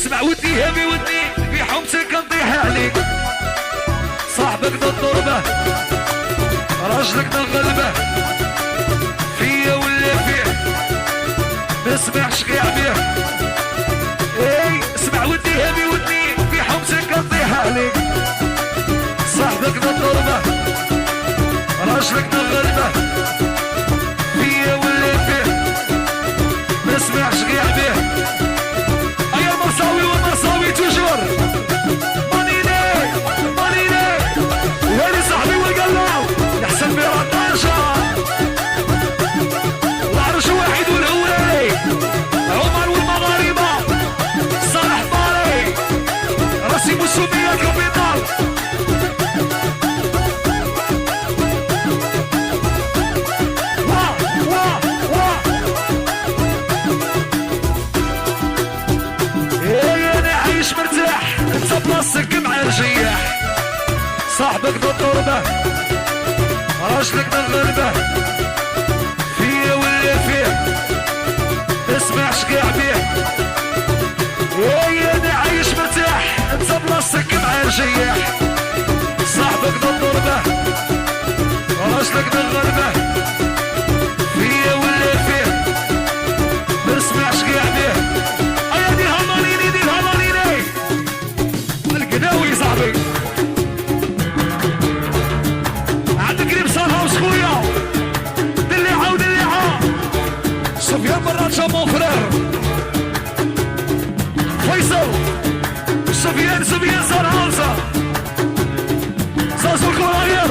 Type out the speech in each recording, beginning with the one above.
اسمع ودي هبي ودي في حومتك نطيح عليك، صاحبك ضد ضربه راجلك نغلبه فيا ولا فيه ما اسمعش كاع بيه. اي اسمع ودي هبي ودي في حومتك نطيح عليك، صاحبك ضد ضربه راجلك نغلبه فيا ولا فيه ما اسمعش كاع بيه. ايا المرساوي والمرساوي توجور مانيني مانيني ويلي صاحبي والقلاو يحسن بيه رطاشة العرش واحد والهوالي عمر والمغاربة صالح طاري راسي مسومية كابيتال. مرتاح انت بلاصتك مع الرجياح، صاحبك ضد ضربه راجلك نغلبه فيا ولا فيه اسمعش كاع بيه. يا انا عايش مرتاح انت بلاصتك مع الرجياح، صاحبك ضد ضربه راجلك نغلبه فيا ولا فيه ما اسمعش كاع بيه. قناوي صاحبي عندك كريم صالحة وسخويا دليعة ودليعة سفيان براتشا مون فرير فيصل سفيان صالحة زازو الكوراير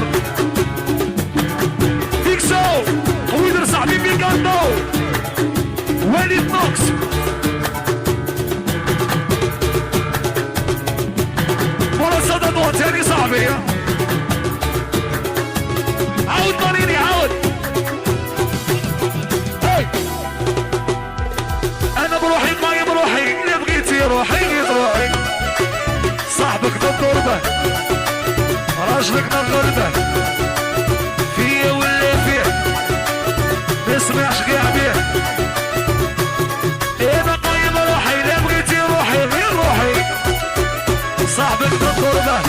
ديكسو ويدر صاحبي بيكاندو وليد نوكس صدى تاني صاحبي عود مانيني عود. هاي انا بروحي ماي بروحي اللي بغيتي روحي تروحي، صاحبك ضد ضربه راجلك نغلبه فيا ولا فيه ما اسمعش كاع بيه. انا قايم روحي اللي بغيتي روحي غير روحي، صاحبك ضد ضربه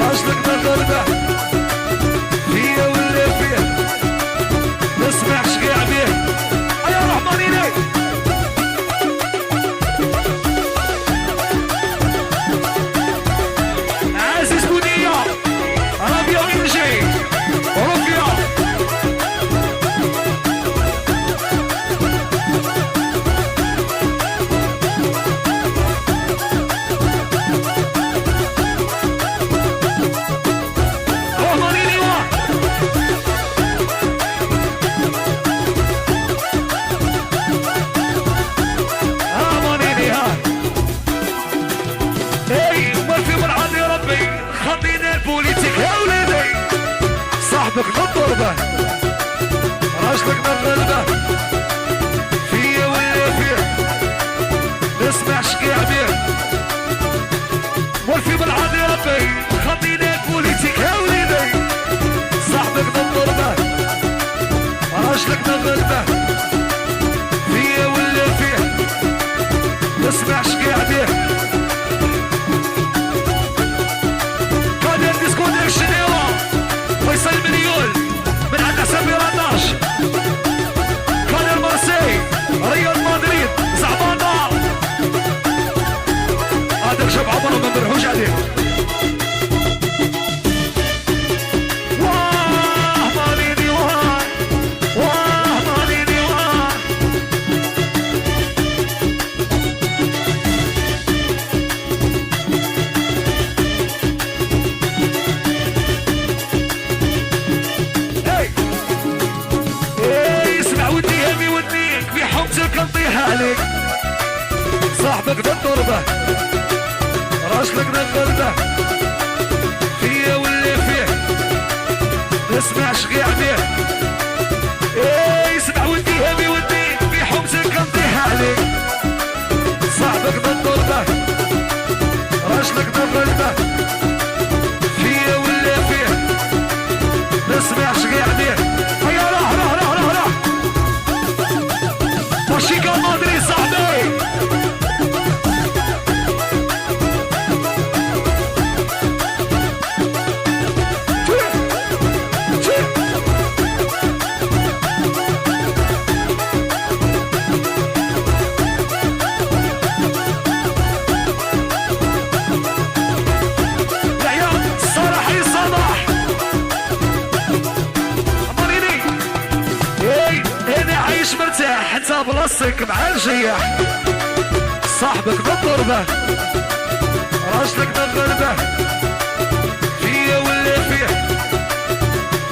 راجلك نغلبه فيا ولا فيه ما اسمعش كاع بيه. يا رحمانيني عزيز بنيه رابيا وانجي رفيا صاحبك ضد ضربه راجلك نغلبه فيا ولا فيه ما اسمعش كاع بيه. والفي بالعاد يا ربي خلينا البوليتيك يا وليدي، صاحبك ضد ضربه راجلك نغلبه فيا ولا فيه ما اسمعش كاع بيه. قادر ديسكونيكشن فيصل مليون من عند سمير الناش كان مارسي ريال مدريد زعبانة هذا شاب عمره ما مرهوش عليه. واه ماليني واه ماليني واه نطيح عليك، صاحبك ضد ضربه راجلك نغلبه فيا ولا فيه ما اسمعش كاع بيه. اسمع ودي هبي ودي في حومتك نطيح عليك، صاحبك ضد ضربه راجلك نغلبه فيا ولا فيه ما اسمعش كاع بيه. هيا راح ماشي كان مدري صاحبي راسك مع الجياح صاحبك بالضربة راجلك بالغربة فيا ولا فيه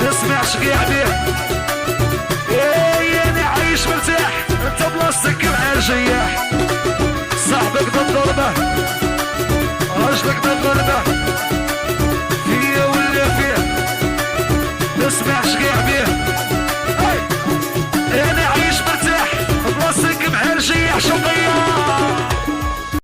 تسمع شقيع بيه